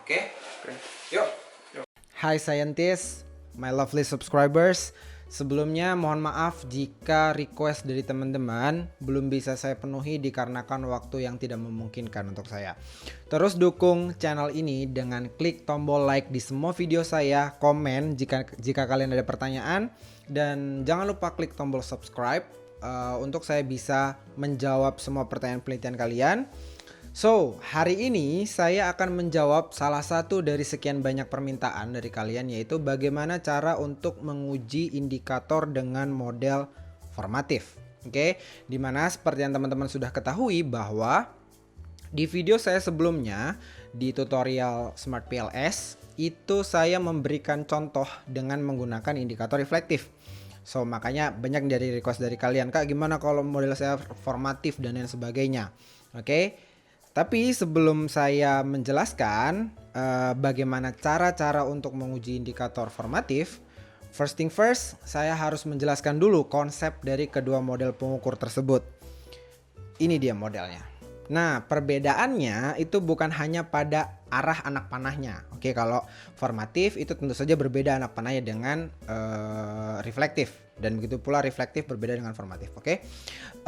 Oke? Oke. Yuk. Hai scientist, my lovely subscribers. Sebelumnya mohon maaf jika request dari teman-teman belum bisa saya penuhi dikarenakan waktu yang tidak memungkinkan untuk saya. Terus dukung channel ini dengan klik tombol like di semua video saya, komen jika kalian ada pertanyaan, dan jangan lupa klik tombol subscribe untuk saya bisa menjawab semua pertanyaan penelitian kalian. So, hari ini saya akan menjawab salah satu dari sekian banyak permintaan dari kalian, yaitu bagaimana cara untuk menguji indikator dengan model formatif. Oke, dimana seperti yang teman-teman sudah ketahui bahwa di video saya sebelumnya di tutorial Smart PLS itu saya memberikan contoh dengan menggunakan indikator reflektif. So, makanya banyak dari request dari kalian, Kak, gimana kalau model saya formatif dan lain sebagainya. Oke. Tapi sebelum saya menjelaskan bagaimana cara-cara untuk menguji indikator formatif, first thing first, saya harus menjelaskan dulu konsep dari kedua model pengukur tersebut. Ini dia modelnya. Nah, perbedaannya itu bukan hanya pada arah anak panahnya. Oke, kalau formatif itu tentu saja berbeda anak panahnya dengan reflektif, dan begitu pula reflektif berbeda dengan formatif. Oke,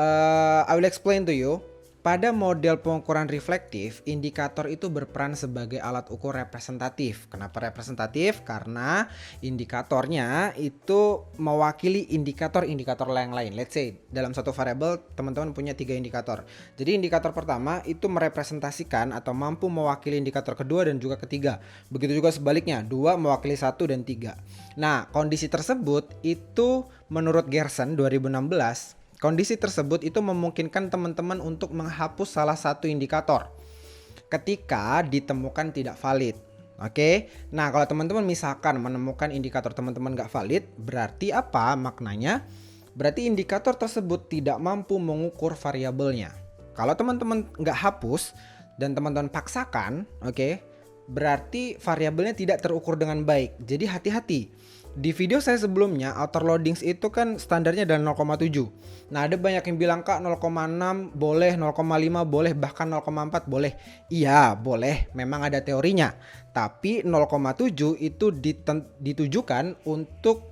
I will explain to you. Pada model pengukuran reflektif, indikator itu berperan sebagai alat ukur representatif. Kenapa representatif? Karena indikatornya itu mewakili indikator-indikator yang lain. Let's say dalam satu variabel teman-teman punya 3 indikator. Jadi indikator pertama itu merepresentasikan atau mampu mewakili indikator kedua dan juga ketiga. Begitu juga sebaliknya, 2 mewakili 1 dan 3. Nah, kondisi tersebut itu menurut Gerson 2016, kondisi tersebut itu memungkinkan teman-teman untuk menghapus salah satu indikator ketika ditemukan tidak valid. Oke, nah kalau teman-teman misalkan menemukan indikator teman-teman nggak valid, berarti apa maknanya? Berarti indikator tersebut tidak mampu mengukur variabelnya. Kalau teman-teman nggak hapus dan teman-teman paksakan, oke, berarti variabelnya tidak terukur dengan baik. Jadi hati-hati. Di video saya sebelumnya, outer loadings itu kan standarnya adalah 0,7. Nah, ada banyak yang bilang, Kak, 0,6 boleh, 0,5 boleh, bahkan 0,4 boleh. Iya, boleh, memang ada teorinya. Tapi 0,7 itu ditujukan untuk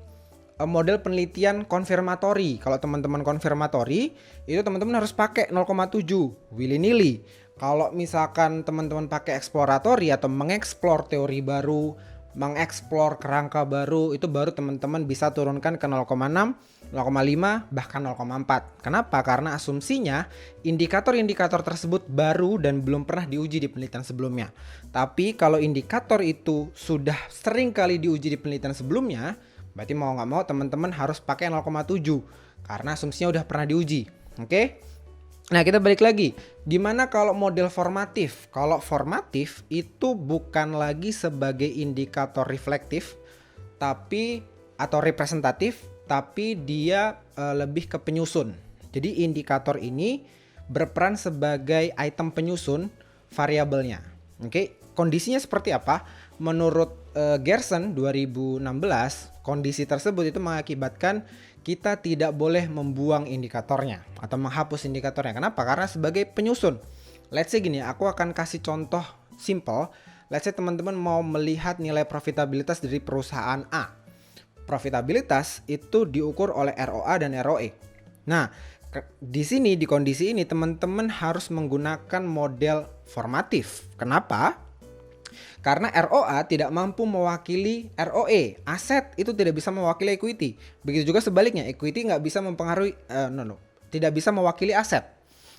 model penelitian konfirmatori. Kalau teman-teman konfirmatori, itu teman-teman harus pakai 0,7 willy-nilly. Kalau misalkan teman-teman pakai eksploratori atau mengeksplor teori baru, mengeksplor kerangka baru, itu baru teman-teman bisa turunkan ke 0,6, 0,5, bahkan 0,4. Kenapa? Karena asumsinya indikator-indikator tersebut baru dan belum pernah diuji di penelitian sebelumnya. Tapi kalau indikator itu sudah sering kali diuji di penelitian sebelumnya, berarti mau nggak mau teman-teman harus pakai 0,7 karena asumsinya udah pernah diuji. Oke? Nah, kita balik lagi. Dimana kalau model formatif? Kalau formatif itu bukan lagi sebagai indikator reflektif atau representatif, tapi dia lebih ke penyusun. Jadi indikator ini berperan sebagai item penyusun variabelnya. Oke, kondisinya seperti apa? Menurut Gerson 2016, kondisi tersebut itu mengakibatkan kita tidak boleh membuang indikatornya atau menghapus indikatornya. Kenapa? Karena sebagai penyusun. Let's say gini, aku akan kasih contoh simple. Let's say teman-teman mau melihat nilai profitabilitas dari perusahaan A. Profitabilitas itu diukur oleh ROA dan ROE. Nah, di sini di kondisi ini teman-teman harus menggunakan model formatif. Kenapa? Karena ROA tidak mampu mewakili ROE, aset itu tidak bisa mewakili equity. Begitu juga sebaliknya, equity nggak bisa mempengaruhi, tidak bisa mewakili aset.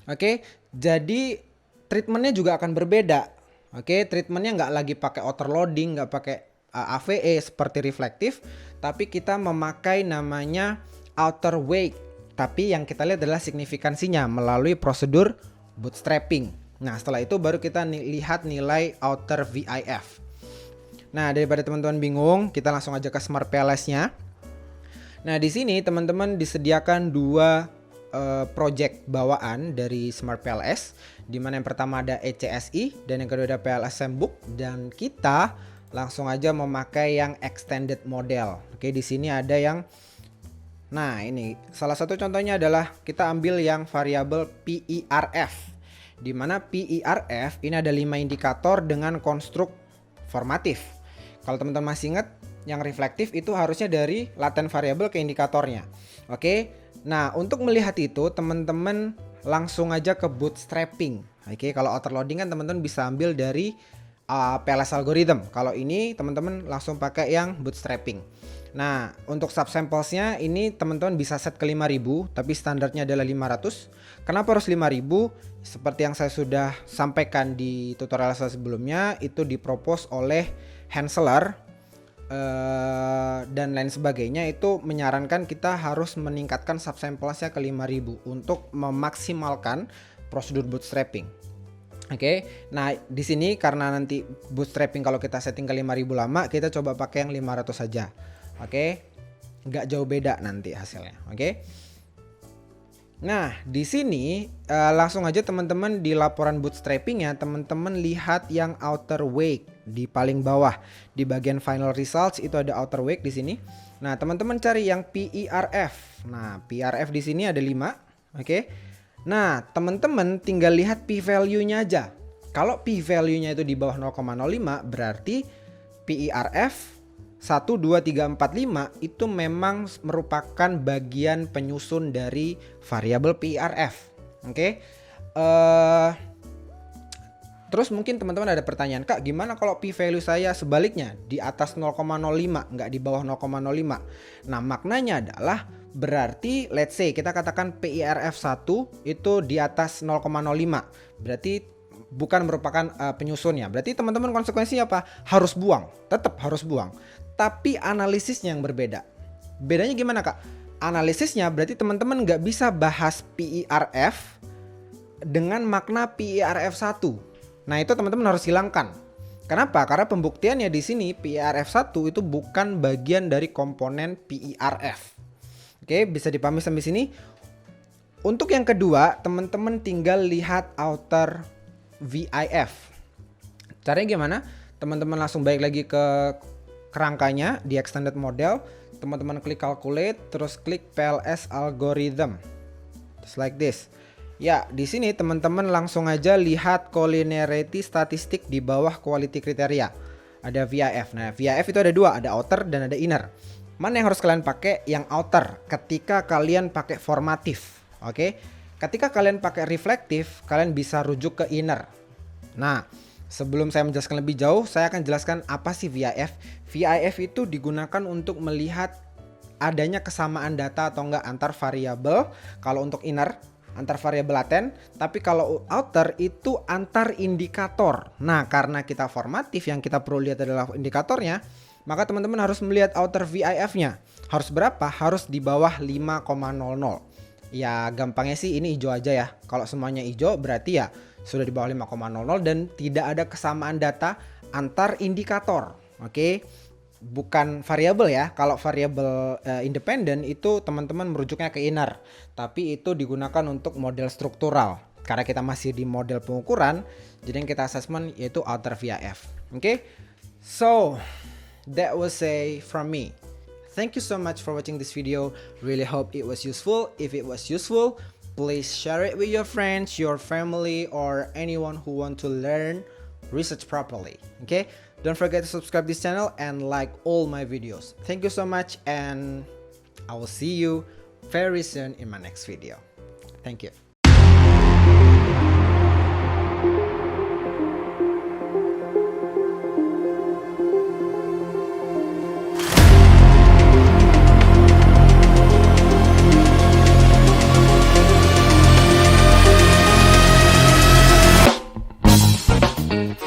Oke, jadi treatmentnya juga akan berbeda. Oke, treatmentnya nggak lagi pakai outer loading, nggak pakai AVE seperti reflektif, tapi kita memakai namanya outer weight. Tapi yang kita lihat adalah signifikansinya melalui prosedur bootstrapping. Nah, setelah itu baru kita lihat nilai outer VIF. Nah, daripada teman-teman bingung, kita langsung aja ke Smart PLS-nya. Nah, di sini teman-teman disediakan 2 project bawaan dari Smart PLS, di mana yang pertama ada ECSI dan yang kedua ada PLS Sandbook, dan kita langsung aja memakai yang extended model. Oke, di sini ada yang ini salah satu contohnya adalah kita ambil yang variabel PERF. Di mana PERF ini ada 5 indikator dengan konstruk formatif. Kalau teman-teman masih ingat, yang reflektif itu harusnya dari latent variable ke indikatornya. Oke. Nah, untuk melihat itu teman-teman langsung aja ke bootstrapping. Oke, kalau outer loading kan teman-teman bisa ambil dari PLS algorithm. Kalau ini teman-teman langsung pakai yang bootstrapping. Nah, untuk subsamplesnya ini teman-teman bisa set ke 5000, tapi standarnya adalah 500. Kenapa harus 5000? Seperti yang saya sudah sampaikan di tutorial saya sebelumnya, itu dipropose oleh Henseler dan lain sebagainya, itu menyarankan kita harus meningkatkan subsamplesnya ke 5000 untuk memaksimalkan prosedur bootstrapping. Oke, nah di sini karena nanti bootstrapping kalau kita setting ke 5000 lama, kita coba pakai yang 500 saja. Oke, nggak jauh beda nanti hasilnya. Oke. Nah di sini langsung aja teman-teman di laporan bootstrappingnya, teman-teman lihat yang outer wake di paling bawah di bagian final results itu ada outer wake di sini. Nah teman-teman cari yang PERF. Nah PERF di sini ada 5. Oke. Nah, teman-teman tinggal lihat p-value-nya aja. Kalau p-value-nya itu di bawah 0,05, berarti PERF 1, 2, 3, 4, 5 itu memang merupakan bagian penyusun dari variabel PERF. Oke. Terus mungkin teman-teman ada pertanyaan, Kak, gimana kalau p-value saya sebaliknya di atas 0,05, nggak di bawah 0,05? Nah, maknanya adalah berarti let's say kita katakan PERF 1 itu di atas 0,05. Berarti bukan merupakan penyusunnya. Berarti teman-teman konsekuensinya apa? Harus buang. Tetap harus buang. Tapi analisisnya yang berbeda. Bedanya gimana, Kak? Analisisnya berarti teman-teman nggak bisa bahas PERF dengan makna PERF 1. Nah, itu teman-teman harus hilangkan. Kenapa? Karena pembuktiannya di sini PERF 1 itu bukan bagian dari komponen PERF. Oke, bisa dipahami sampai sini. Untuk yang kedua, teman-teman tinggal lihat outer VIF. Caranya gimana? Teman-teman langsung balik lagi ke kerangkanya di extended model. Teman-teman klik calculate, terus klik PLS algorithm. Just like this. Ya, di sini teman-teman langsung aja lihat collinearity statistik di bawah quality criteria. Ada VIF. Nah, VIF itu ada dua, ada outer dan ada inner. Mana yang harus kalian pakai? Yang outer ketika kalian pakai formatif. Oke. Ketika kalian pakai reflektif, kalian bisa rujuk ke inner. Nah, sebelum saya menjelaskan lebih jauh, saya akan jelaskan apa sih VIF. VIF itu digunakan untuk melihat adanya kesamaan data atau enggak antar variabel. Kalau untuk inner, antar variabel laten, tapi kalau outer itu antar indikator. Nah, karena kita formatif, yang kita perlu lihat adalah indikatornya, maka teman-teman harus melihat outer VIF-nya. Harus berapa? Harus di bawah 5,00. Ya gampangnya sih ini hijau aja ya. Kalau semuanya hijau berarti ya sudah di bawah 5,00 dan tidak ada kesamaan data antar indikator. Oke. Bukan variabel ya. Kalau variabel independen itu teman-teman merujuknya ke inner. Tapi itu digunakan untuk model struktural. Karena kita masih di model pengukuran, jadi yang kita assessment yaitu outer VIF. Oke. So that was from me. Thank you so much for watching this video. Really hope it was useful. If it was useful, please share it with your friends, your family, or anyone who want to learn research properly. Okay? Don't forget to subscribe this channel and like all my videos. Thank you so much, and I will see you very soon in my next video. Thank you.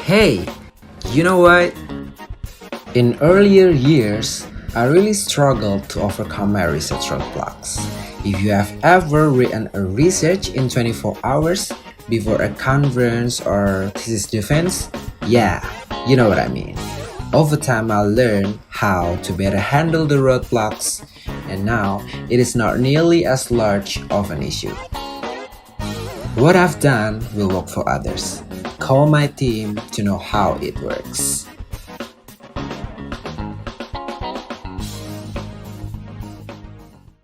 Hey, you know what? In earlier years, I really struggled to overcome my research roadblocks. If you have ever written a research in 24 hours before a conference or thesis defense, yeah, you know what I mean. Over time, I learned how to better handle the roadblocks, and now it is not nearly as large of an issue. What I've done will work for others. Call my team to know how it works.